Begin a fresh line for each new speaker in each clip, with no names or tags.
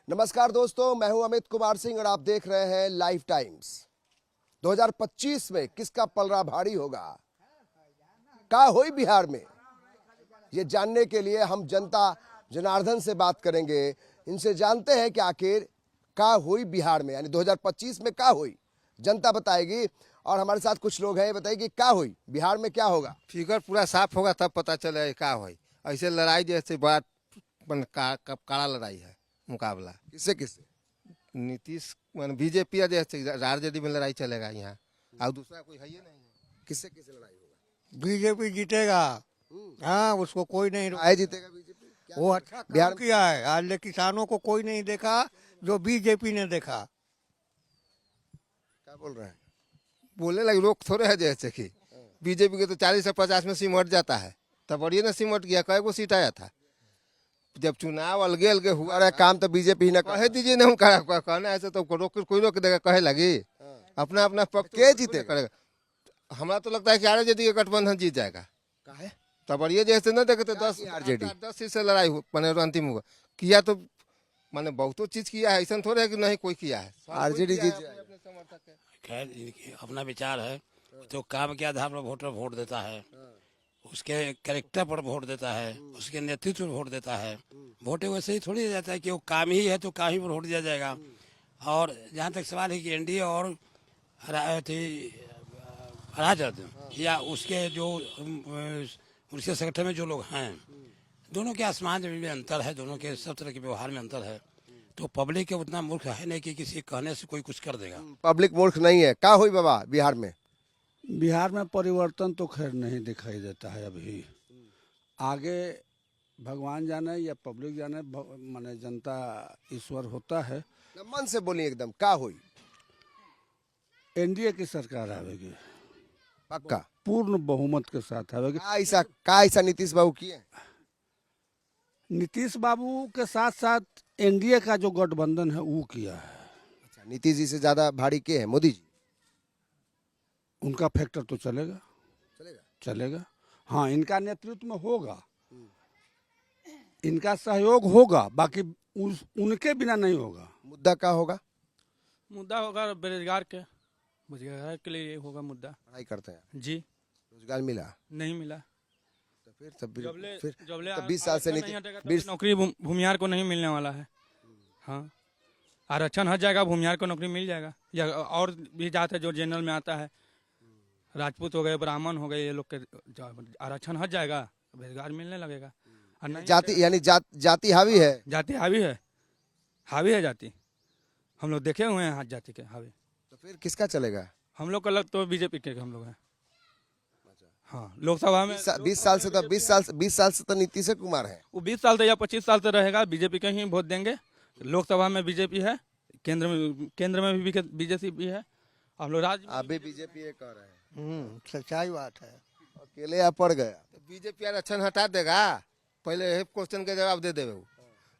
नमस्कार दोस्तों, मैं हूं अमित कुमार सिंह और आप देख रहे हैं लाइव टाइम्स। 2025 में किसका पलड़ा भारी होगा, का होई बिहार में, ये जानने के लिए हम जनता जनार्दन से बात करेंगे। इनसे जानते हैं कि आखिर का हुई बिहार में, यानी 2025 में का हुई, जनता बताएगी। और हमारे साथ कुछ लोग हैं, बताइए कि का हुई बिहार में, क्या होगा।
फिगर पूरा साफ होगा तब पता चले क्या हुई। ऐसे लड़ाई जैसे बड़ा काला लड़ाई है, मुकाबला
किससे किससे?
नीतीश मान बीजेपी जैसे आरजेडी में लड़ाई चलेगा यहाँ, और दूसरा कोई है ही नहीं।
किससे किससे लड़ाई होगा?
बीजेपी जीतेगा। हाँ, उसको कोई नहीं
आए जीतेगा बीजेपी।
वो अच्छा काम किया है। आज ले किसानों को कोई नहीं देखा जो बीजेपी ने देखा।
क्या बोल रहे हैं?
बोलने लगे लोग थोड़े है जैसे कि बीजेपी के तो 40 से 50 में सिमट जाता है, तब बढ़िया ना सिमट गया। कई को सीट आया था जब चुनाव अलगे अलगे हुआ।
अरे काम तो बीजेपी ही ना
कहे दीजिए ना, हम कहना ऐसे तो कोई रोक देगा, कहे लगी अपना अपना पक्ष
के जीतेगा?
करेगा। हमारा तो लगता है कि आरजेडी का गठबंधन जीत जाएगा।
काहे?
तब बढ़िया जैसे ना देखे तो
क्या
10
किया RJD?
10 सीट से लड़ाई मैंने अंतिम हुआ किया, तो मैंने बहुत चीज किया है। ऐसा थोड़ा है कि नहीं कोई किया है।
आरजेडी जीत जाएगा।
अपने समर्थक है।
खैर इनकी अपना विचार है, तो काम के आधार पर वोटर वोट देता है, उसके कैरेक्टर पर वोट देता है, उसके नेतृत्व पर वोट देता है। वोट वैसे ही थोड़ी दिया जाता है कि वो काम ही है तो काम ही पर वोट दिया जाएगा। और जहाँ तक सवाल है कि एनडीए और राजद या उसके जो उसके संगठन में जो लोग हैं, दोनों के आसमान जमीन में अंतर है, दोनों के सब तरह के व्यवहार में अंतर है। तो पब्लिक के उतना मूर्ख है नहीं कि किसी कहने से कोई कुछ कर देगा।
पब्लिक मूर्ख नहीं है। का हुई बाबा बिहार में?
बिहार में परिवर्तन तो खैर नहीं दिखाई देता है अभी। आगे भगवान जाने या पब्लिक जाने, माने जनता ईश्वर होता है।
मन से बोलिए एकदम, का हुई?
एनडीए की सरकार आवेगी,
पक्का
पूर्ण बहुमत के साथ आवेगी।
का ऐसा नीतीश बाबू किए?
नीतीश बाबू के साथ साथ एनडीए का जो गठबंधन है वो किया है।
अच्छा, नीतीश जी से ज्यादा भारी के हैं मोदी जी?
उनका फैक्टर तो चलेगा चलेगा। हाँ, इनका नेतृत्व में होगा, इनका सहयोग होगा, बाकी उनके बिना नहीं होगा।
मुद्दा का होगा?
मुद्दा होगा बेरोजगार के लिए होगा मुद्दा।
पढ़ाई करते हैं
जी,
रोजगार मिला
नहीं मिला।
तो फिर तब
जबले
तो 20 साल से
नहीं हटेगा, तब
20
नौकरी भूमिहार को नहीं मिलने वाला है। हाँ, आरक्षण हट जाएगा, भूमिहार को नौकरी मिल जाएगा। या और भी जात है जो जनरल में आता है, राजपूत हो गए, ब्राह्मण हो गए, ये लोग के आरक्षण हट जाएगा, रोजगार मिलने लगेगा। और नहीं
जाति यानी जाति हावी है।
जाति हावी है जाति। हम लोग देखे हुए हैं जाति के हावी।
तो फिर किसका चलेगा?
हम लोग का लग तो बीजेपी के हम लोग हैं। हाँ, लोकसभा में
20 साल से तो नीतीश कुमार है।
वो 20 साल से या 25 साल से रहेगा, बीजेपी के ही वोट देंगे। लोकसभा में बीजेपी है, केंद्र में भी बीजेपी है। हम लोग राज्य
आप भी बीजेपी ये कह रहे हैं।
सच्चाई बात है।
अकेले आप पड़ गया।
बीजेपी आरक्षण हटा देगा, पहले क्वेश्चन के जवाब दे देवे।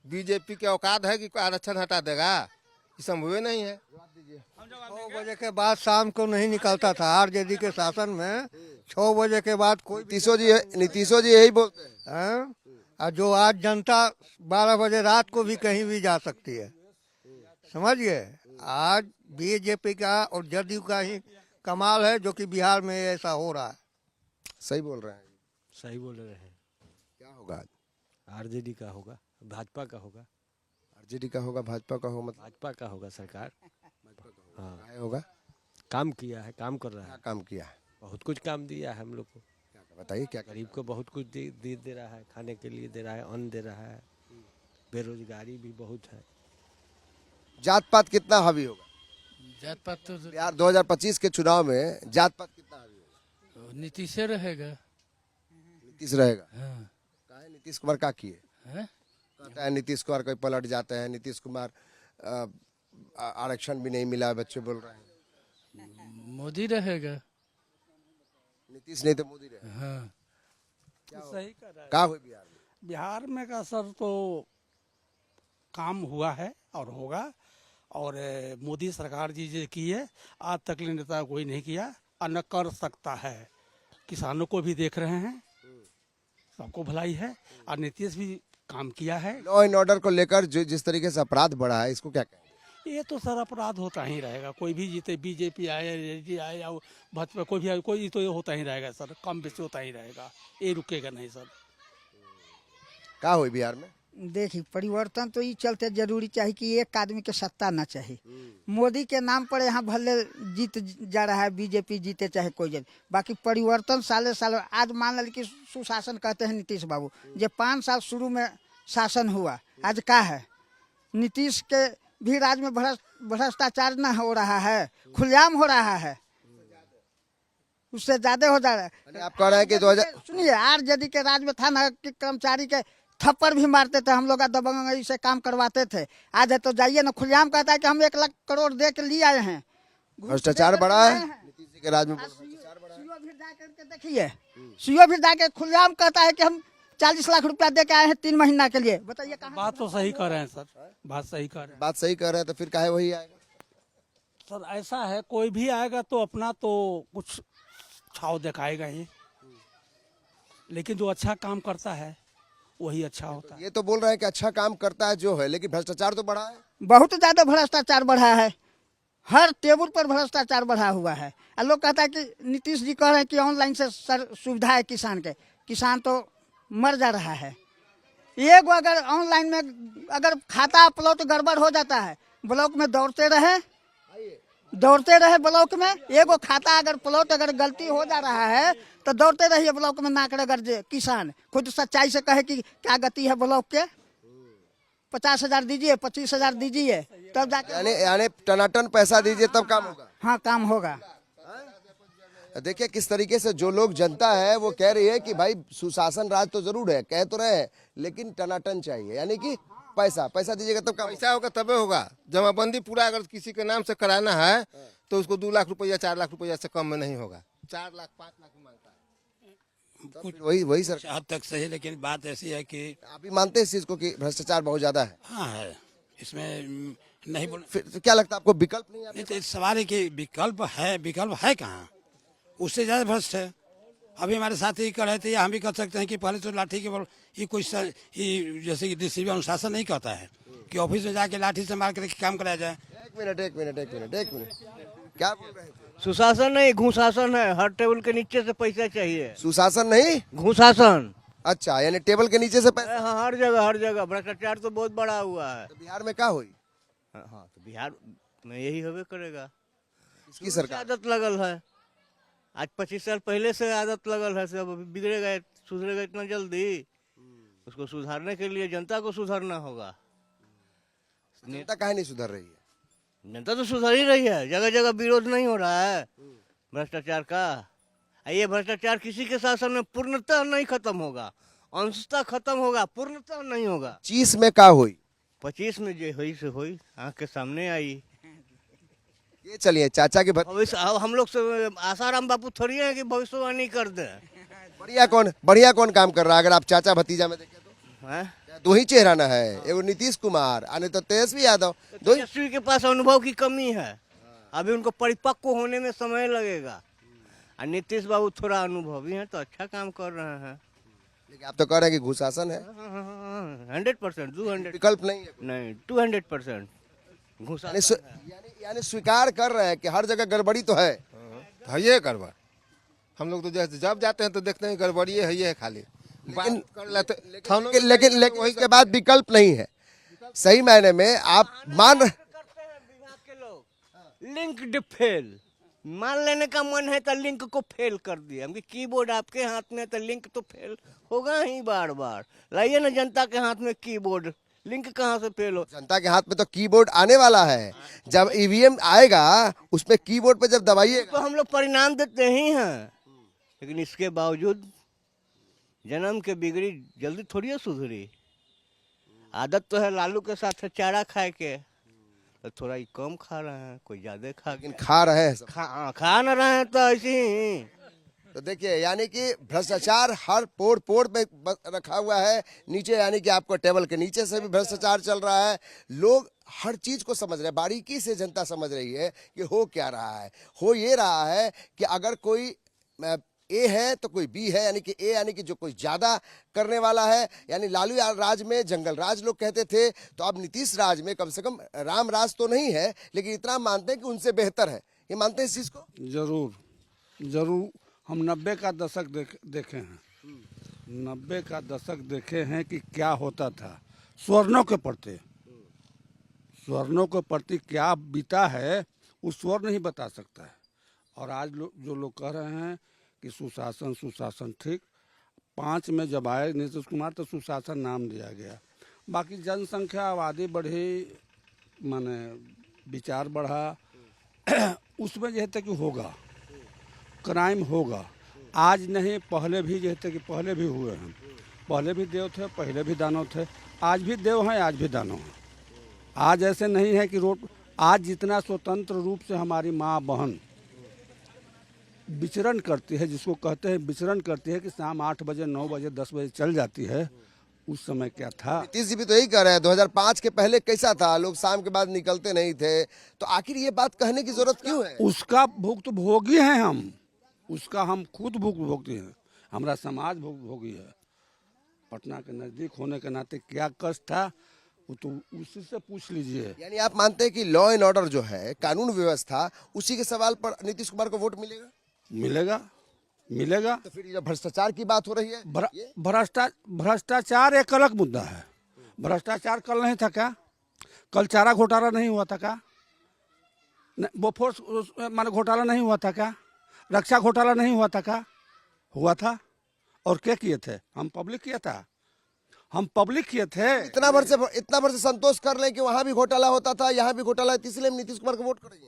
बीजेपी के औकात है कि आरक्षण हटा देगा? ये संभव नहीं है।
6 बजे के बाद शाम को नहीं निकलता था आरजेडी के शासन में। 6 बजे के बाद कोई
नीतीशो जी यही बोलते हैं।
हाँ? और जो आज जनता 12 बजे रात को भी कहीं भी जा सकती है, समझिए। आज बीजेपी का और जदयू का ही कमाल है जो कि बिहार में ऐसा हो रहा है।
सही बोल रहे हैं।
सही बोल रहे हैं।
क्या होगा?
आरजेडी का होगा, भाजपा का होगा।
आरजेडी का होगा, भाजपा का होगा, मतलब
भाजपा का होगा सरकार। हाँ,
काहे होगा?
काम किया है, काम कर रहा
क्या
है,
काम किया है?
बहुत कुछ काम दिया है हम लोग को।
क्या बताइए, क्या
गरीब को बहुत कुछ दे रहा है, खाने के लिए दे रहा है, अन्न दे रहा है। बेरोजगारी भी बहुत है।
जात पात कितना हावी होगा
जात पात तो
यार? 2025 के चुनाव में जात पात कितना हावी होगा?
नीतीश से रहेगा।
नीतीश रहेगा।
हाँ।
काहे नीतीश कुमार का किए?
हैं?
कहता है नीतीश कुमार कोई पलट जाते हैं, नीतीश कुमार आरक्षण भी नहीं मिला, बच्चे बोल रहे हैं।
मोदी रहेगा।
नीतीश नहीं तो मोदी रहे।
हाँ।
सही कर रहा है।
का हुई बिहार में?
बिहार में का सर तो काम हुआ है और होगा। और मोदी सरकार जी जो की है, आज तक नेता कोई नहीं किया और न कर सकता है। किसानों को भी देख रहे हैं, सबको भलाई है। और नीतीश भी
काम किया है।
लॉ एंड ऑर्डर को लेकर जिस तरीके से अपराध बढ़ा है, इसको क्या कहेंगे?
ये तो सर अपराध होता ही रहेगा, कोई भी जीते, बीजेपी आए, जेडीपी आए या भाजपा, कोई भी आए, कोई तो ये होता ही रहेगा सर, कम बेसी होता ही रहेगा, ये रुकेगा नहीं सर।
क्या हुई बिहार में?
देखिए, परिवर्तन तो ये चलते जरूरी चाहिए कि एक आदमी के सत्ता ना चाहिए। मोदी के नाम पर यहाँ भले जीत जा रहा है, बीजेपी जीते चाहे कोई जीते, बाकी परिवर्तन साले साल। आज मान ली कि सुशासन कहते हैं नीतीश बाबू, जो 5 साल शुरू में शासन हुआ, आज क्या है? नीतीश के भी राज में भ्रष्टाचार न हो रहा है, खुलेआम हो रहा है, उससे ज्यादा हो जा रहा है।
आप कह रहे हैं कि 2000
सुनिए, आरजेडी के राज में था ना कि कर्मचारी के थप्पड़ भी मारते थे, हम लोग दबंगई से काम करवाते थे। आज है तो जाइए ना, खुलेआम कहता है कि हम 1 लाख करोड़ दे के लिए आए हैं।
भ्रष्टाचार बढ़ा है नीतीश जी के राज में?
सीओ भी जा करके देखिए, सीओ भी जाके खुलेआम कहता है कि हम 40 लाख रुपया दे के आए हैं 3 महीना के लिए। बताइए कहाँ?
बात तो सही कर रहे हैं सर, बात सही कर रहे हैं
बात सही कर रहे हैं, तो फिर काहे वही आएगा?
सर। ऐसा है, कोई भी आएगा तो अपना तो कुछ छाव दिखाएगा ही, लेकिन जो अच्छा काम करता है वही अच्छा होता है।
ये तो बोल रहे हैं कि अच्छा काम करता है जो है, लेकिन भ्रष्टाचार तो बढ़ा है।
बहुत ज्यादा भ्रष्टाचार बढ़ा है, हर टेबल पर भ्रष्टाचार बढ़ा हुआ है। और लोग कहता है कि नीतीश जी कह रहे हैं कि ऑनलाइन से सर सुविधा है किसान के, किसान तो मर जा रहा है। एक अगर ऑनलाइन में अगर खाता अपलोड गड़बड़ हो जाता है, ब्लॉक में दौड़ते रहे ब्लॉक में, एगो खाता अगर प्लॉट अगर गलती हो जा रहा है तो दौड़ते रहिए ब्लॉक में, नाक रगड़ जे किसान खुद सच्चाई से कहे कि क्या गति है ब्लॉक के, 50,000 दीजिए, 25,000 दीजिए, तब जाके
यानी टनाटन पैसा दीजिए तब काम होगा।
हाँ, काम होगा।
देखिए किस तरीके से जो लोग जनता है वो कह रही है कि भाई सुशासन राज तो जरूर है, कह तो रहे हैं, लेकिन टनाटन चाहिए, यानी कि पैसा दीजिएगा तब काम।
पैसा होगा तबे होगा। जमाबंदी पूरा अगर किसी के नाम से कराना है तो उसको 2 लाख रुपया 4 लाख रुपया से कम में नहीं होगा। 4 लाख 5 लाख मांगता है।
तो फिर वही सर,
हद तक सही, लेकिन बात ऐसी है कि
आप भी मानते हैं इस चीज को कि भ्रष्टाचार बहुत ज्यादा है?
हाँ है, इसमें नहीं बोल।
फिर तो क्या लगता है आपको, विकल्प नहीं है?
नहीं तो इस सवाल है कि विकल्प है कहाँ? उससे ज्यादा भ्रष्ट है। अभी हमारे साथ ही कर रहे थे, हम भी कर सकते हैं कि पहले तो लाठी के बल ये कोई ये जैसे कि डिस्ट्रिक्ट अनुशासन नहीं कहता है कि ऑफिस में जाके लाठी से मार करके काम कराया जाए।
एक मिनट, क्या बोल रहे हैं?
सुशासन नहीं, घुशासन है। हर टेबल के नीचे से पैसा चाहिए।
सुशासन नहीं,
घुशासन।
अच्छा, यानी टेबल के नीचे से पैसा।
हाँ, हर जगह भ्रष्टाचार तो बहुत बड़ा हुआ है।
तो बिहार में क्या हुई?
हाँ, तो बिहार में यही होबे करेगा।
इसकी सरकार
आदत लगल है, आज 25 साल पहले से आदत लगल है। सब बिगड़ेगा, सुधरेगा इतना जल्दी? उसको सुधारने के लिए जनता को सुधारना होगा।
जनता काहे नहीं सुधर रही है?
जनता तो सुधर ही रही है, जगह जगह विरोध नहीं हो रहा है भ्रष्टाचार का। ये भ्रष्टाचार किसी के शासन में पूर्णतः नहीं खत्म होगा, अंशतः खत्म होगा, पूर्णतः नहीं होगा।
25 में क्या हुई?
25 में जो हुई से हुई, आँख के सामने आई।
ये चलिए चाचा के
भविष्य अब हम लोग से आसाराम बापू थोड़ी है कि भविष्यवाणी कर दे।
बढ़िया कौन काम कर रहा है? अगर आप चाचा भतीजा में देखें तो
हैं?
2 ही चेहरा ना है, एगो नीतीश कुमार और नहीं तो तेजस्वी यादव। 2 ही।
तेजस्वी के पास अनुभव की कमी है, अभी उनको परिपक्व होने में समय लगेगा। और नीतीश बाबू थोड़ा अनुभवी हैं तो अच्छा काम कर रहे हैं।
लेकिन आप तो कह रहे हैं कि घुशासन है,
100%, 200
विकल्प नहीं है।
नहीं, 200%
यानी स्वीकार कर रहे हैं कि हर जगह गड़बड़ी तो है।
तो है ये गड़बड़। हम लोग तो जैसे जब जाते हैं तो देखते हैं गड़बड़ी है ये है खाली।
लेकिन उसके बाद विकल्प नहीं है। सही मायने में आप मान रहे
विभाग के लोग लिंक फेल, मान लेने का मन है तो लिंक को फेल कर दिया। हमके कीबोर्ड आपके हाथ में तो लिंक तो फेल होगा ही बार बार। लाइए ना जनता के हाथ में कीबोर्ड, लिंक कहाँ से फेल हो?
जनता के हाथ में तो कीबोर्ड आने वाला है, जब ईवीएम आएगा उसमें कीबोर्ड पे जब दबाइएगा
तो हम लोग परिणाम देते ही हैं, लेकिन इसके बावजूद जन्म के बिगड़ी जल्दी थोड़ी सुधरी। आदत तो है लालू के साथ चारा खाए के, तो थोड़ा ही कम खा रहे हैं, कोई ज्यादा खा
लेकिन खा रहे हैं सब।
खा न रहे हैं तो ऐसे ही।
तो देखिए, यानी कि भ्रष्टाचार हर पोड़ पे रखा हुआ है नीचे, यानी कि आपको टेबल के नीचे से भी भ्रष्टाचार चल रहा है। लोग हर चीज को समझ रहे हैं, बारीकी से जनता समझ रही है कि हो क्या रहा है। हो ये रहा है कि अगर कोई ए है तो कोई बी है, यानी कि ए यानी कि जो कोई ज्यादा करने वाला है। यानी लालू राज में जंगल राज लोग कहते थे, तो अब नीतीश राज में कम से कम राम राज तो नहीं है, लेकिन इतना मानते हैं कि उनसे बेहतर है। ये मानते हैं इस चीज को?
जरूर हम 90 का दशक देखे हैं। 90 का दशक देखे हैं कि क्या होता था स्वर्णों के प्रति क्या बीता है, उस स्वर नहीं बता सकता है। और आज जो लोग कह रहे हैं कि सुशासन ठीक, 5 में जब आए नीतीश कुमार तो सुशासन नाम दिया गया। बाकी जनसंख्या आबादी बढ़ी, माने विचार बढ़ा, उसमें जो है कि होगा क्राइम होगा। आज नहीं, पहले भी जो है कि पहले भी हुए हैं। पहले भी देव थे, पहले भी दानव थे, आज भी देव हैं, आज भी दानव हैं। आज ऐसे नहीं है कि रोड, आज जितना स्वतंत्र रूप से हमारी माँ बहन विचरण करती है, जिसको कहते हैं विचरण करती है कि शाम 8 बजे 9 बजे 10 बजे चल जाती है, उस समय क्या था?
नीतीश जी भी तो यही कह रहे हैं, 2005 के पहले कैसा था, लोग शाम के बाद निकलते नहीं थे। तो आखिर ये बात कहने की जरूरत क्यों है?
उसका भुक्तभोगी हैं हम, उसका हम खुद भुक्तभोगी हैं, हमारा समाज भुक्तभोगी है। पटना के नजदीक होने के नाते क्या कष्ट था, वो तो उसी से पूछ लीजिए।
यानी आप मानते हैं कि लॉ एंड ऑर्डर जो है, कानून व्यवस्था, उसी के सवाल पर नीतीश कुमार को वोट मिलेगा?
मिलेगा।
तो फिर ये भ्रष्टाचार की बात हो रही है।
भ्रष्टाचार एक अलग मुद्दा है। भ्रष्टाचार कल नहीं था क्या? कल चारा घोटाला नहीं हुआ था क्या? बोफोर्स माने घोटाला नहीं हुआ था क्या? रक्षा घोटाला नहीं हुआ था क्या? हुआ था। और क्या किए थे? हम पब्लिक किया था, हम पब्लिक किए थे।
इतना भर से संतोष कर लें कि वहां भी घोटाला होता था, यहाँ भी घोटाला है, इसलिए हम नीतीश कुमार को वोट करेंगे।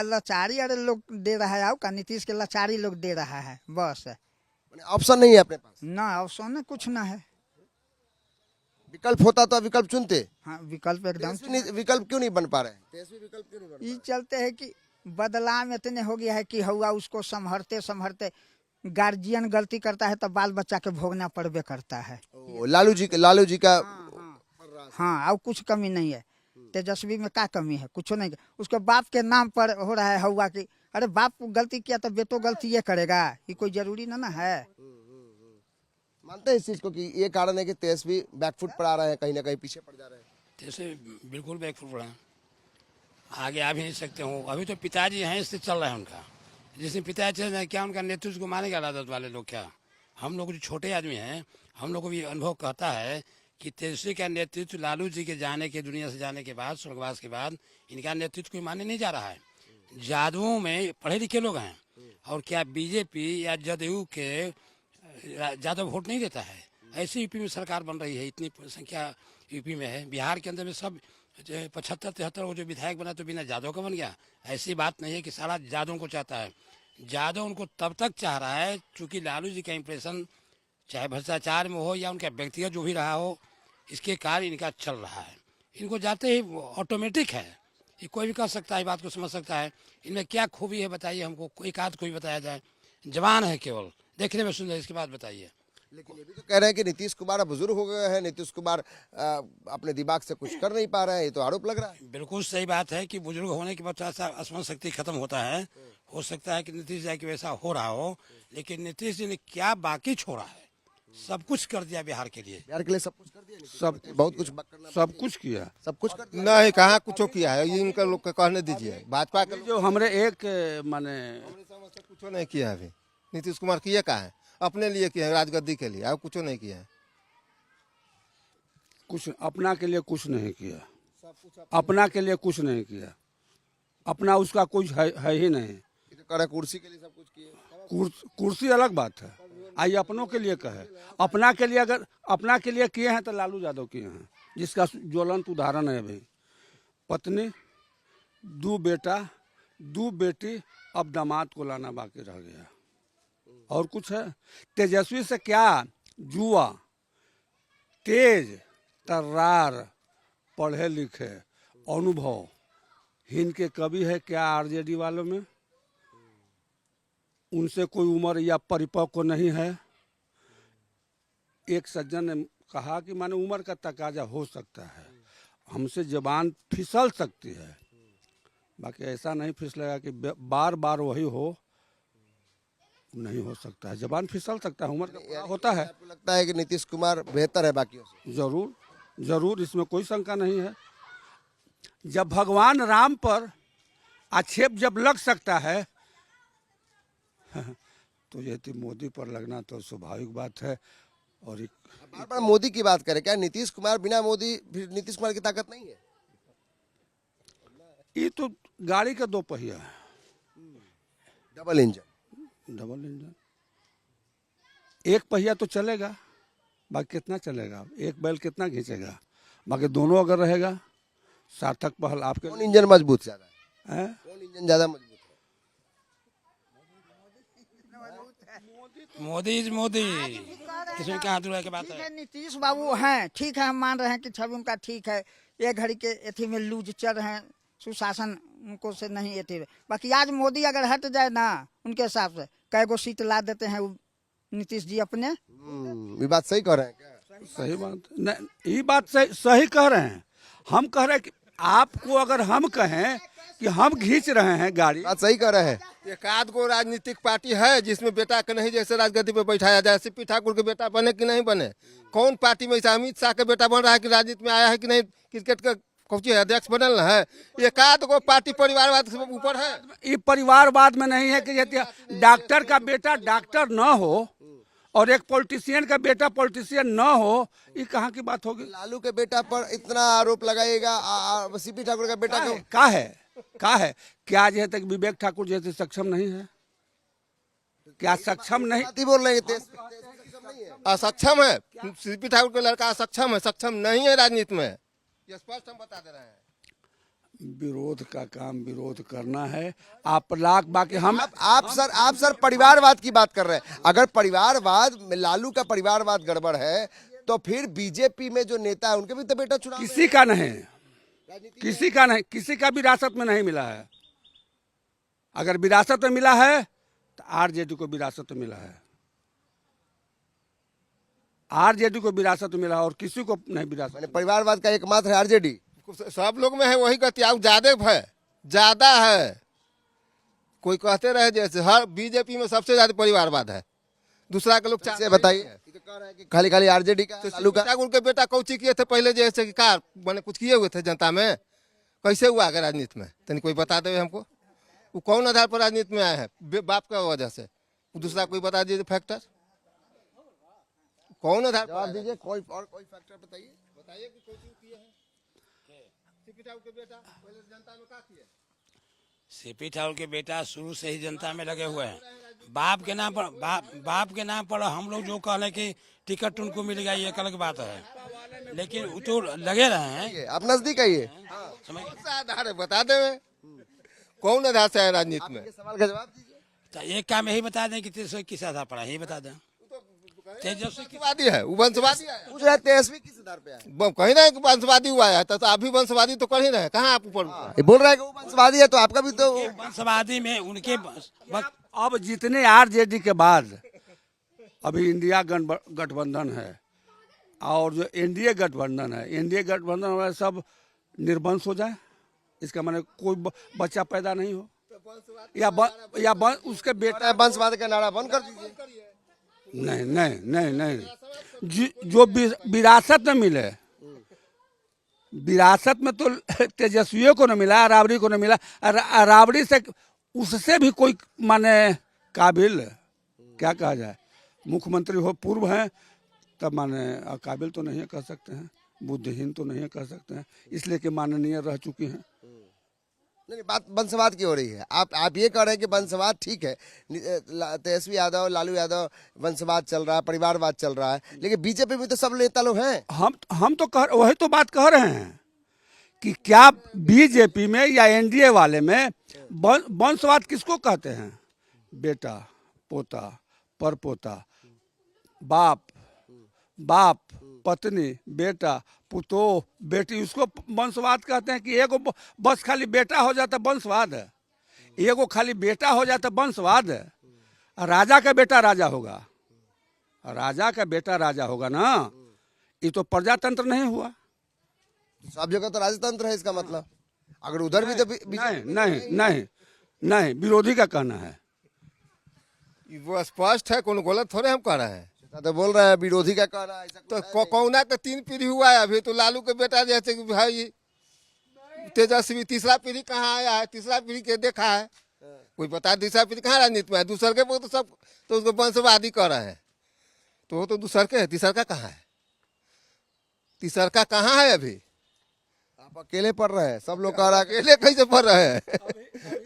लाचारी अरे लोग दे रहा है, आओ का नीतीश के लाचारी लोग दे रहा है, बस।
ऑप्शन नहीं है अपने पास?
ना ऑप्शन कुछ ना है।
विकल्प होता तो विकल्प चुनते।
हाँ, विकल्प एकदम।
विकल्प क्यों नहीं बन पा रहे? विकल्प क्यों नहीं बन?
ये चलते है कि बदलाव इतने हो गया है कि हुआ उसको संभरते गार्जियन गलती करता है तो बाल बच्चा के भोगना पड़बे करता है।
लालू जी का
हाँ, और कुछ कमी नहीं है। तेजस्वी में क्या कमी है? कुछ नहीं। उसके बाप के नाम पर हो रहा है हुआ कि अरे बाप गलती किया तो बेटो गलती ये करेगा, ये कोई जरूरी ना है।
मानते हैं इस चीज को कि ये कारण है कि तेजस्वी बैकफुट पर आ रहे हैं, कहीं ना कहीं पीछे पड़ जा रहे हैं?
तेजस्वी बिल्कुल बैकफुट पड़ा है, आगे आ भी नहीं सकते हो। अभी तो पिताजी हैं, इससे चल रहा है उनका। जिसने पिताजी चल रहे क्या उनका नेतृत्व को मानेगा आदत वाले लोग? क्या हम लोग जो छोटे आदमी हैं, हम लोग को भी अनुभव कहता है कि तेजस्वी का नेतृत्व लालू जी के जाने के, दुनिया से जाने के बाद, स्वर्गवास के बाद, इनका नेतृत्व कोई माने नहीं जा रहा है। जादुओं में पढ़े लिखे लोग हैं, और क्या बीजेपी या जदयू के ज़्यादा वोट नहीं देता है? ऐसे यूपी में सरकार बन रही है, इतनी संख्या यूपी में है। बिहार के अंदर में सब 75-73 वो जो विधायक बना तो बिना जादव का बन गया। ऐसी बात नहीं है कि सारा जादव को चाहता है। जादव उनको तब तक चाह रहा है चूँकि लालू जी का इम्प्रेशन चाहे भ्रष्टाचार में हो या उनका व्यक्तिगत जो भी रहा हो, इसके कार्य इनका चल रहा है। इनको जाते ही ऑटोमेटिक है, ये कोई भी कर सकता है, बात को समझ सकता है। इनमें क्या खूबी है बताइए हमको, कोई आध कोई बताया जाए। जवान है केवल, देखने में सुंदर, इसके बाद बताइए।
लेकिन ये भी तो कह रहे हैं कि नीतीश कुमार अब बुजुर्ग हो गए हैं, नीतीश कुमार अपने दिमाग से कुछ कर नहीं पा रहे हैं, ये तो आरोप लग रहा है।
बिल्कुल सही बात है कि बुजुर्ग होने के बाद थोड़ा सा स्मरण शक्ति खत्म होता है। हो सकता है कि नीतीश जी की वैसा हो रहा हो, लेकिन नीतीश जी ने क्या बाकी छोड़ा है? सब कुछ कर दिया बिहार के लिए।
बिहार के लिए सब कुछ कर दिया,
सब
बहुत कुछ
सब कुछ किया,
सब कुछ कर दिया।
नहीं, कहाँ कुछ किया है? ये इनका लोग का कहने दीजिए। भाजपा के
जो हमारे एक माने
कुछ नहीं किया है। अभी नीतीश कुमार किए कहाँ है? अपने लिए किया है, राजगद्दी के लिए, और कुछ नहीं किया है।
कुछ अपना के लिए कुछ नहीं किया, अपना के लिए कुछ नहीं किया, अपना उसका कुछ है ही नहीं।
कुर्सी के लिए सब कुछ किए।
कुर्सी अलग बात है, आइए अपनों के लिए कहे। अपना के लिए अगर अपना के लिए किए हैं तो लालू यादव किए हैं, जिसका ज्वलंत उदाहरण है। अभी पत्नी, 2 बेटा, 2 बेटी, अब दामाद को लाना बाकी रह गया। और कुछ है? तेजस्वी से क्या जुआ, तेज तर्रार, पढ़े लिखे, अनुभव, हिंद के कवि है क्या आरजेडी वालों में? उनसे कोई उम्र या परिपक्व नहीं है। एक सज्जन ने कहा कि माने उम्र का तकाजा हो सकता है, हमसे जबान फिसल सकती है, बाकी ऐसा नहीं फिसलेगा कि बार बार वही हो नहीं हो सकता है, जबान फिसल सकता है, उम्र का पड़ाव होता है।
आपको लगता है कि नीतीश कुमार बेहतर है बाकियों से?
जरूर जरूर, इसमें कोई शंका नहीं है। जब भगवान राम पर आक्षेप जब लग सकता है तो ये तो मोदी पर लगना तो स्वाभाविक बात है। और एक
बार बार मोदी की बात करें, क्या नीतीश कुमार बिना मोदी फिर नीतीश कुमार की ताकत नहीं है?
ये तो गाड़ी का दो पहिया है,
डबल इंजन।
Double engine. एक पहिया तो चलेगा, बाकी कितना चलेगा, एक बैल कितना खींचेगा, बाकी दोनों अगर रहेगा सार्थक पहल आपके।
कौन इंजन मजबूत ज्यादा है?
है?
कौन इंजन ज्यादा मजबूत है?
मोदी इज मोदी, इसमें क्या हाथ उड़ाने की बात
ठीक
है?
है, नीतीश बाबू हैं, ठीक है, हम मान रहे हैं कि छवि उनका ठीक है, ये घड़ी के एथी में लूज चल रहे हैं, सुशासन उनको से नहीं एथी। बाकी आज मोदी अगर हट जाए ना, उनके हिसाब से कई गो सीट ला देते हैं वो नीतीश जी अपने।
ये बात सही कह रहे हैं क्या?
सही बात नहीं, ये बात सही कह रहे हैं। हम कह रहे हैं कि आपको अगर हम कहें कि हम खींच रहे हैं गाड़ी,
बात सही कह रहे हैं।
एक आध गो राजनीतिक पार्टी है जिसमें बेटा के नहीं जैसे राजगद्दी पे बैठाया जाए, सीपी ठाकुर के बेटा बने कि नहीं बने। कौन पार्टी में ऐसा अमित शाह के बेटा बन रहा है कि राजनीति में आया है कि नहीं, क्रिकेट का कोची अध्यक्ष बनल है। एक आध गो पार्टी परिवारवाद से ऊपर है।
ये परिवारवाद में नहीं है कि यदि डॉक्टर का बेटा डॉक्टर न हो और एक पॉलिटिशियन का बेटा पॉलिटिशियन न हो, ये कहाँ की बात होगी।
लालू के बेटा पर इतना आरोप लगाएगा, सीपी ठाकुर का बेटा क्यों?
का है क्या आज तक विवेक ठाकुर जैसे सक्षम नहीं है? क्या सक्षम नहीं?
बात ही बोल रहे हैं।
असक्षम है, सीपी ठाकुर का लड़का असक्षम है, सक्षम नहीं है राजनीति में, ये स्पष्ट हम बता दे रहे हैं।
विरोध का काम विरोध करना है। आप लाख बाकी हम
आप सर परिवारवाद की बात कर रहे हैं। अगर परिवारवाद में लालू का परिवारवाद गड़बड़ है तो फिर बीजेपी में जो नेता है उनके भी तो बेटा चुनाव
किसी का नहीं, किसी का विरासत में नहीं मिला है। अगर विरासत में मिला है तो आरजेडी को विरासत में मिला है, आरजेडी को विरासत में मिला और किसी को नहीं विरासत।
मैंने परिवारवाद का एकमात्र है आरजेडी।
सब लोग में है वही गति, ज्यादा है। कोई कहते रहे जैसे हर बीजेपी में सबसे ज्यादा परिवारवाद है, दूसरा के लोग
से बताइए। खाली खाली आरजेडी का, लालू का।
ठाकुर के बेटा कौची किए थे पहले, जैसे कि कार मैंने कुछ किए हुए थे जनता में, कैसे हुआ आगे राजनीति में, तनी कोई बता दे हमको। वो कौन आधार पर राजनीति में आए हैं? बाप का वजह से। दूसरा कोई बता दीजिए फैक्टर, कौन आधार
जवाब दीजिए। कोई फैक्टर बताइए
कि कोचिंग किए हैं। सीपी ठाकुर के बेटा पहले जनता में क्या किए?
सीपी ठाकुर के बेटा शुरू से ही जनता में लगे हुए हैं। बाप के नाम पर हम लोग जो कह रहे कि टिकट उनको मिल गया, ये एक अलग बात है, लेकिन वो तो लगे रहे हैं।
आप नजदीक आइए।
कौन सा आधार है बता दे, कौन आधार से है राजनीति में?
सवाल का जवाब दीजिए।
तो एक काम यही बता दें कि तेजस्वी किस आधार पर है, यही बता दें। तेजस्वी
वंशवादी है, वो वंशवादी है।
पूछ रहे तेजस्वी किस आधार पे है?
कहीं ना वंशवादी हुआ है, तो आप भी वंशवादी तो कर ही रहे, कहाँ आप ऊपर?
ये बोल रहा है कि वो वंशवादी है, तो आपका भी तो
वंशवादी में उनके
अब जितने आरजेडी के बाद अभी इंडिया गठबंधन है और जो एनडीए गठबंधन है, एनडीए गठबंधन वाले सब निर्वंश हो जाए, इसका माने कोई बच्चा पैदा नहीं हो, या उसके बेटा।
वंशवाद का नारा बंद कर दीजिए।
नहीं, जो विरासत में मिले, विरासत में तो तेजस्वियों को न मिला, राबड़ी को न मिला, राबड़ी से उससे भी कोई माने काबिल, क्या कहा जाए, मुख्यमंत्री हो पूर्व हैं तब माने काबिल तो नहीं कह सकते हैं, बुद्धिहीन तो नहीं कह सकते हैं, इसलिए कि माननीय रह चुकी हैं।
नहीं, बात वंशवाद की हो रही है। आप ये कह रहे हैं कि वंशवाद ठीक है, तेजस्वी यादव, लालू यादव, वंशवाद चल रहा है, परिवारवाद चल रहा है, लेकिन बीजेपी में तो सब नेता लोग हैं।
हम तो वही तो बात कह रहे हैं कि क्या बीजेपी में या एनडीए वाले में वंशवाद किसको कहते हैं? बेटा, पोता, परपोता, बाप, पत्नी, बेटा, पुतोह, बेटी, उसको वंशवाद कहते हैं। कि एगो बस खाली बेटा हो जाता वंशवाद है, एगो खाली बेटा हो जाता वंशवाद है। राजा का बेटा राजा होगा, राजा का बेटा राजा होगा ना, ये तो प्रजातंत्र नहीं हुआ।
सब जगह तो राजतंत्र है, इसका मतलब अगर उधर भी तो
नहीं, विरोधी का कहना है।
वो स्पष्ट है, कोनो गलत थोड़े हम कह रहे हैं।
तो बोल रहे हैं विरोधी का कहना है ऐसा
तो
कुछ है
कौना के 3 पीढ़ी हुआ है अभी, तो लालू के बेटा जैसे कि भाई तेजस्वी तीसरा पीढ़ी कहाँ आया है, तीसरा पीढ़ी के देखा है कोई बता, तीसरा पीढ़ी कहाँ राजनीति में है, दूसर के तो सब तो उसको वंशवादी कर रहे हैं, तो वो तो दूसर के है, तीसर का कहाँ है, तीसर का कहाँ है अभी।
आप अकेले पढ़ रहे हैं, सब लोग कह रहा है कि
अकेले कैसे पढ़ रहे हैं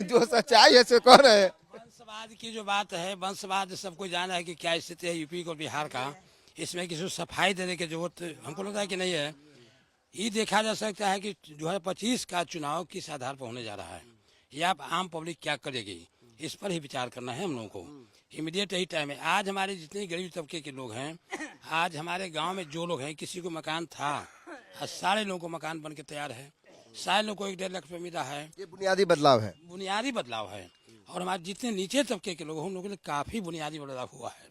जो सच्चाई है से कह रहे हैं।
वंशवाद की जो बात है, वंशवाद सबको जाना है कि क्या स्थिति है यूपी और बिहार का, इसमें किसी को सफाई देने की जरूरत हमको लगता है कि नहीं है। ये देखा जा सकता है कि 2025 का चुनाव किस आधार पर होने जा रहा है, या आम पब्लिक क्या करेगी, इस पर ही विचार करना है हम लोगों को। इमीडिएट यही टाइम है। आज हमारे जितने गरीब तबके के लोग हैं, आज हमारे गांव में जो लोग हैं, किसी को मकान था, आज सारे लोगों को मकान बन के तैयार है, सारे लोगों को 1-1.5 लाख रुपये मिला है।
ये बुनियादी बदलाव है,
बुनियादी बदलाव है। और हमारे जितने नीचे तबके के लोग हैं, उन लोगों के लिए काफी बुनियादी बदलाव हुआ है।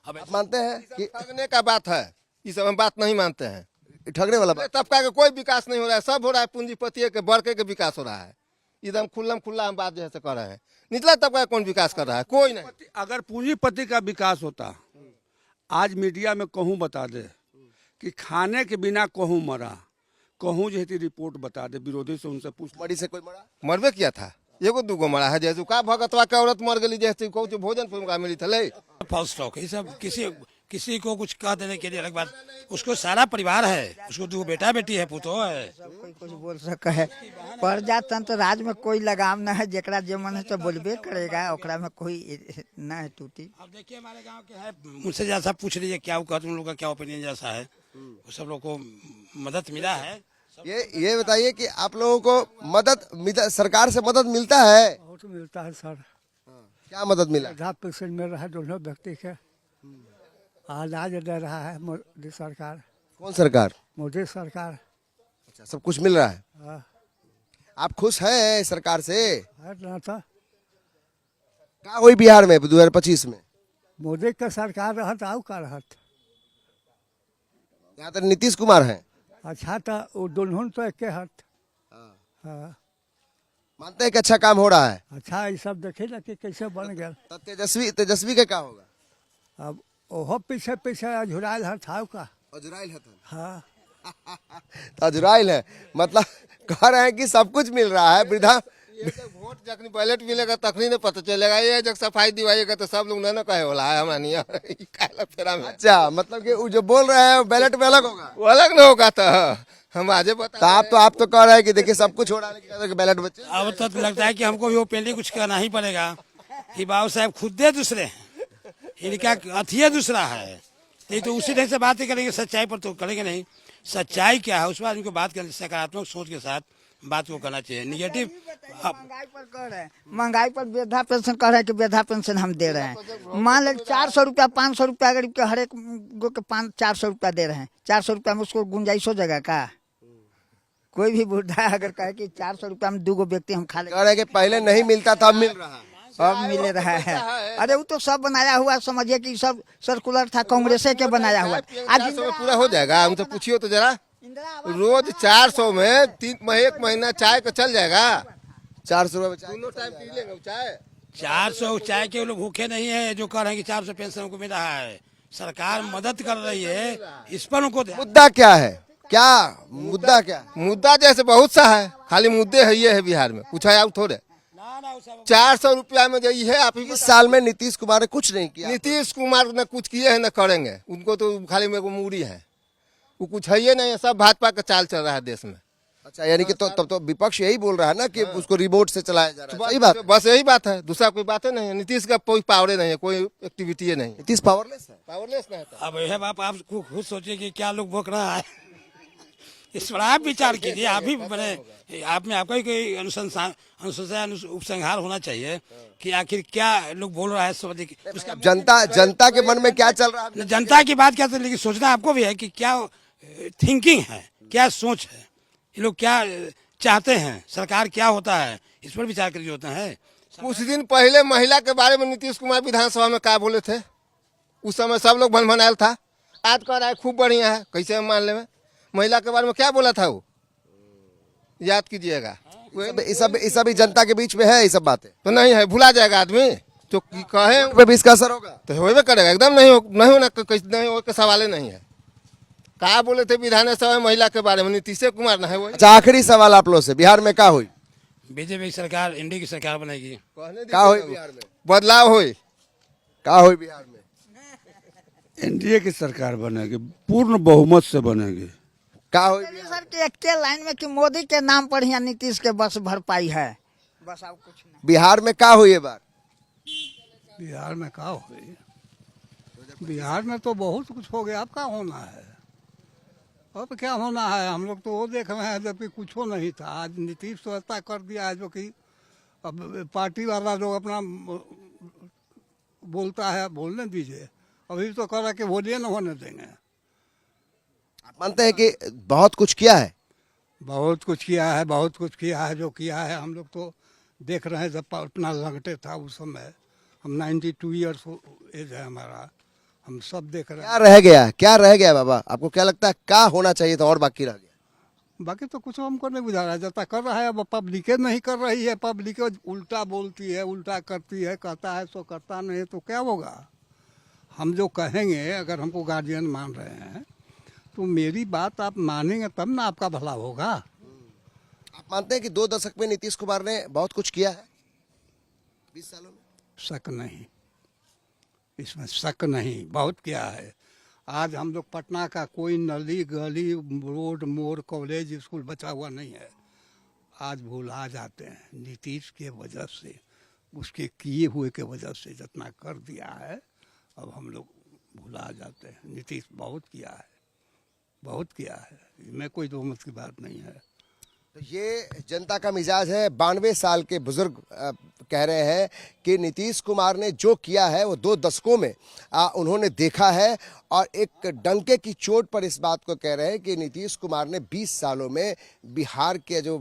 अब
आप मानते हैं कि
ठगने का बात है, ये सब हम बात नहीं मानते हैं।
ठगने वाला बात
तबका का कोई विकास नहीं हो रहा है, सब हो रहा है पूंजीपति के बड़के के विकास हो रहा है, एकदम खुल्ला हम बात जैसे कर रहे हैं। निचला तबका कौन विकास कर रहा है, कोई नहीं।
अगर पूंजीपति का विकास होता, आज मीडिया में कहूँ बता दे कि खाने के बिना कहूँ मरा, कहूँ जैसी रिपोर्ट बता दे, विरोधी से उनसे पूछ।
मरी से कोई मरा,
मरबे किया था, एगो दूगो मरा है, जैसे का भगतवा के औरत मर गई जैसे कहूँ भोजन पर मिली थले।
फॉल्स टॉक ये सब किसी को कुछ कह देने के लिए अलग बात, उसको सारा परिवार है, उसको 2 बेटा बेटी है, पुतो है।
कोई कुछ बोल सके है। प्रजातंत्र राज में कोई लगाम न है, जेकरा जे मन है तो बोलबे करेगा, ओकरा में कोई न है टूटी।
अब देखिए हमारे गांव के है, मुझसे जैसा पूछ लीजिए क्या हुआ, तुम लोग का क्या ओपिनियन जैसा है, वो सब लोग को मदद मिला है।
ये बताइए कि आप लोगों को मदद सरकार से मदद मिलता है?
बहुत मिलता है सर।
क्या मदद मिला?
वृद्धा पेंशन मिल रहा है दोनों व्यक्ति के, अनाज दे रहा है मोदी सरकार।
कौन सरकार?
मोदी सरकार।
अच्छा, सब कुछ मिल रहा है।
हाँ।
आप खुश हैं सरकार से?
है ना, तो
क्या हुई बिहार में 2025 में?
मोदी का सरकार रहत आउ का रहत।
यहाँ तो नीतीश कुमार हैं।
अच्छा तो वो दोनों तो एक हत। हाँ।
मानते हैं कि अच्छा काम हो रहा है?
अच्छा ये सब देखे ना कि कैसे बन गया।
तो तेजस्वी का क्या होगा?
अब ओहो पीछे पीछे अझुराइल है था का।
अजराइल है तो?
हाँ।
तो अजराइल है, मतलब कह रहे हैं कि सब कुछ मिल रहा है। वृद्धा
वोट जखनी बैलेट मिलेगा तखनी नहीं पता चलेगा, ये जब सफाई दिवाइएगा तो सब लोग ना कहे होला है हमारा नहीं फेरा में।
अच्छा, मतलब कि वो जो बोल रहे हैं बैलेट में अलग होगा?
वो अलग ना होगा तो हम आजे बता।
आप तो कह रहे हैं कि देखिए सब कुछ हो रहा है, लेकिन बैलेट बच्चे।
अब तो लगता है कि हमको भी वो पहले कुछ कहना ही पड़ेगा कि बाबू साहब खुद दूसरे हैं, इनका अथिया दूसरा है, नहीं तो उसी ढंग से बात ही करेंगे, सच्चाई पर तो करेंगे नहीं। सच्चाई क्या है उस पर इनको बात करनी, सकारात्मक सोच के साथ बात को करना चाहिए। निगेटिव
महंगाई पर कह रहे हैं, महंगाई पर वृद्धा पेंशन कह रहे हैं कि वृद्धा पेंशन हम दे रहे हैं। मान लो 400 रुपया 500 रुपया गरीब के हर एक गो के 400 रुपया दे रहे हैं। 400 रुपया में उसको गुंजाइश हो जाएगा का? कोई भी बुढ़ा अगर कहे कि 400 रुपया में 2 व्यक्ति हम खा ले,
कह रहे हैं कि पहले नहीं मिलता था, अब मिल रहा है।
अब मिल रहा है। अरे वो तो सब बनाया हुआ, समझिए कि सब सर्कुलर था, कांग्रेस के बनाया हुआ।
आज 400 में पूरा हो जाएगा, उनसे पूछियो तो जरा। रोज 400 में 1 महीना चाय का चल जाएगा।
400 रुपये
दोनों टाइम पी लेंगे चाय।
400 चाय के लोग भूखे नहीं है जो कह रहे हैं कि 400 पेंशन को मिल रहा है। सरकार मदद कर रही है, इस पर उनको
मुद्दा क्या है? मुद्दा क्या है?
मुद्दा जैसे बहुत सा है, खाली मुद्दे है ये है बिहार में, कुछ है थोड़े। 400 रुपया में जो है आप
इस साल में नीतीश कुमार ने कुछ नहीं किया।
नीतीश कुमार ने कुछ किए हैं न करेंगे, उनको तो खाली में मूड़ी है, वो कुछ है ही नहीं है, सब भाजपा का चाल चल रहा है देश में।
अच्छा, यानी कि तब तो विपक्ष यही बोल रहा है ना कि उसको रिमोट से चलाया जा रहा है। सही बात,
बस यही बात है, दूसरा कोई बात नहीं है। नीतीश का कोई पावर नहीं है, कोई एक्टिविटी नहीं।
नीतीश पावरलेस है,
पावरलेस नहीं है।
अब यह बात आप खुद सोचिए कि क्या लोग भोग रहा है, इस पर आप विचार कीजिए। आप ही बने, आप में आपका ही कोई अनुसंधान उपसंहार होना चाहिए कि आखिर क्या लोग बोल रहा है। उसका
जनता के मन में क्या चल रहा है?
जनता की बात क्या, लेकिन सोचना आपको भी है कि क्या थिंकिंग है, क्या सोच है, ये लोग क्या चाहते हैं, सरकार क्या होता है, इस पर विचार करके होता है।
कुछ दिन पहले महिला के बारे में नीतीश कुमार विधानसभा में क्या बोले थे, उस समय सब लोग भनभनायल था। आज कह रहा है खूब बढ़िया है, कैसे हम मान ले? महिला के बारे में क्या बोला था वो, याद कीजिएगा।
ये सब जनता के बीच में है, ये सब बातें
तो नहीं है, भुला जाएगा आदमी। जो कहे
पे भी इसका असर होगा।
तो होबे करेगा, एकदम नहीं होना नहीं हो के सवाल नहीं है। कहा बोले थे विधानसभा में महिला के बारे में, नीतीश कुमार ना है वही।
अच्छा, आखिरी सवाल आप लोग से, बिहार में क्या हुई?
बीजेपी की सरकार, इंडी की सरकार बनेगी।
क्या हुई बिहार में?
बदलाव हुई।
क्या हुई बिहार में?
एनडीए की सरकार बनेगी, पूर्ण बहुमत से बनेगी।
क्या हुई?
सर के एक के लाइन में कि मोदी के नाम पर ही नीतीश के बस भरपाई है, बस और कुछ नहीं।
बिहार में क्या हुई ये बार?
बिहार में क्या हो गई? बिहार में तो बहुत कुछ हो गया, अब क्या होना है? अब क्या होना है? हम लोग तो वो देख रहे हैं जबकि कुछ हो नहीं था। आज नीतीश तो ऐसा कर दिया है जो कि अब पार्टी वाला जो अपना बोलता है बोलने दीजिए, अभी तो कह रहा कि वोटिए न होने देंगे।
आप मानते हैं कि बहुत कुछ किया है?
बहुत कुछ किया है, बहुत कुछ किया है। जो किया है हम लोग तो देख रहे हैं। जब पटना लंगटे था उस समय, हम 92 ईयर्स एज है हमारा, हम सब देख रहे
क्या रह गया? क्या रह गया बाबा? आपको क्या लगता है क्या होना चाहिए था और बाकी रह गया?
हैं। बाकी तो कुछ हमको नहीं बुझा रहा है। जब तक कर रहा है, अब पब्लिके नहीं कर रही है। पब्लिक उल्टा बोलती है, उल्टा करती है, कहता है सो करता नहीं, तो क्या होगा? हम जो कहेंगे, अगर हमको गार्जियन मान रहे हैं तो मेरी बात आप मानेंगे तब ना आपका भला होगा।
आप मानते हैं कि 2 दशक में नीतीश कुमार ने बहुत कुछ किया है 20 सालों में?
शक नहीं, इसमें शक नहीं, बहुत किया है। आज हम लोग पटना का कोई नली गली रोड मोड़ कॉलेज स्कूल बचा हुआ नहीं है। आज भुला जाते हैं नीतीश के वजह से, उसके किए हुए के वजह से जितना कर दिया है, अब हम लोग भुला जाते हैं। नीतीश बहुत किया है, बहुत किया है, इसमें कोई दो मत की बात नहीं है।
तो ये जनता का मिजाज है। 92 साल के बुजुर्ग कह रहे हैं कि नीतीश कुमार ने जो किया है वो 2 दशकों में उन्होंने देखा है, और एक डंके की चोट पर इस बात को कह रहे हैं कि नीतीश कुमार ने 20 सालों में बिहार के जो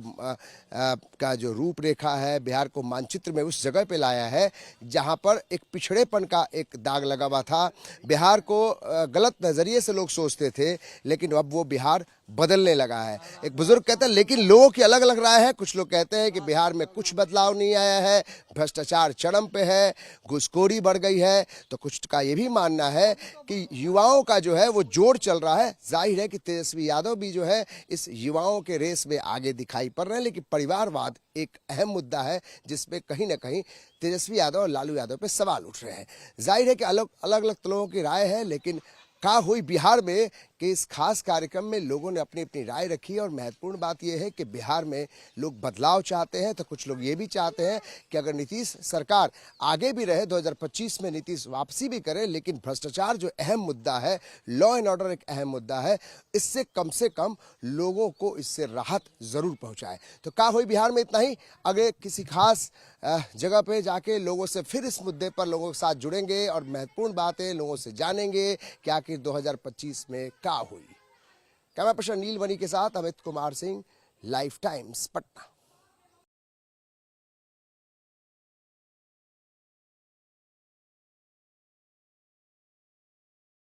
का जो रूपरेखा है, बिहार को मानचित्र में उस जगह पे लाया है जहां पर एक पिछड़ेपन का एक दाग लगा हुआ था। बिहार को गलत नज़रिए से लोग सोचते थे, लेकिन अब वो बिहार बदलने लगा है। एक बुजुर्ग कहते हैं, लेकिन लोगों की अलग अलग राय है। कुछ लोग कहते हैं कि बिहार में कुछ बदलाव नहीं आया है, भ्रष्टाचार चरम पे है, घुसखोरी बढ़ गई है। तो कुछ का ये भी मानना है कि युवाओं का जो है वो जोर चल रहा है। जाहिर है कि तेजस्वी यादव भी जो है इस युवाओं के रेस में आगे दिखाई पड़ रहे हैं, लेकिन परिवारवाद एक अहम मुद्दा है जिसपे कहीं ना कहीं तेजस्वी यादव और लालू यादव पे सवाल उठ रहे हैं। जाहिर है कि अलग अलग लोगों की राय है, लेकिन क्या हुई बिहार में कि इस खास कार्यक्रम में लोगों ने अपनी अपनी राय रखी। और महत्वपूर्ण बात यह है कि बिहार में लोग बदलाव चाहते हैं, तो कुछ लोग ये भी चाहते हैं कि अगर नीतीश सरकार आगे भी रहे, 2025 में नीतीश वापसी भी करे, लेकिन भ्रष्टाचार जो अहम मुद्दा है, लॉ एंड ऑर्डर एक अहम मुद्दा है, इससे कम लोगों को इससे राहत जरूर पहुंचाए। तो क्या हुई बिहार में इतना ही। अगले किसी खास जगह पे जाके लोगों से फिर इस मुद्दे पर लोगों के साथ जुड़ेंगे और महत्वपूर्ण बातें लोगों से जानेंगे कि आखिर 2025 में क्या हुई। कैमरा पर्सन नील बनी के साथ अमित कुमार सिंह, लाइफ टाइम्स, पटना।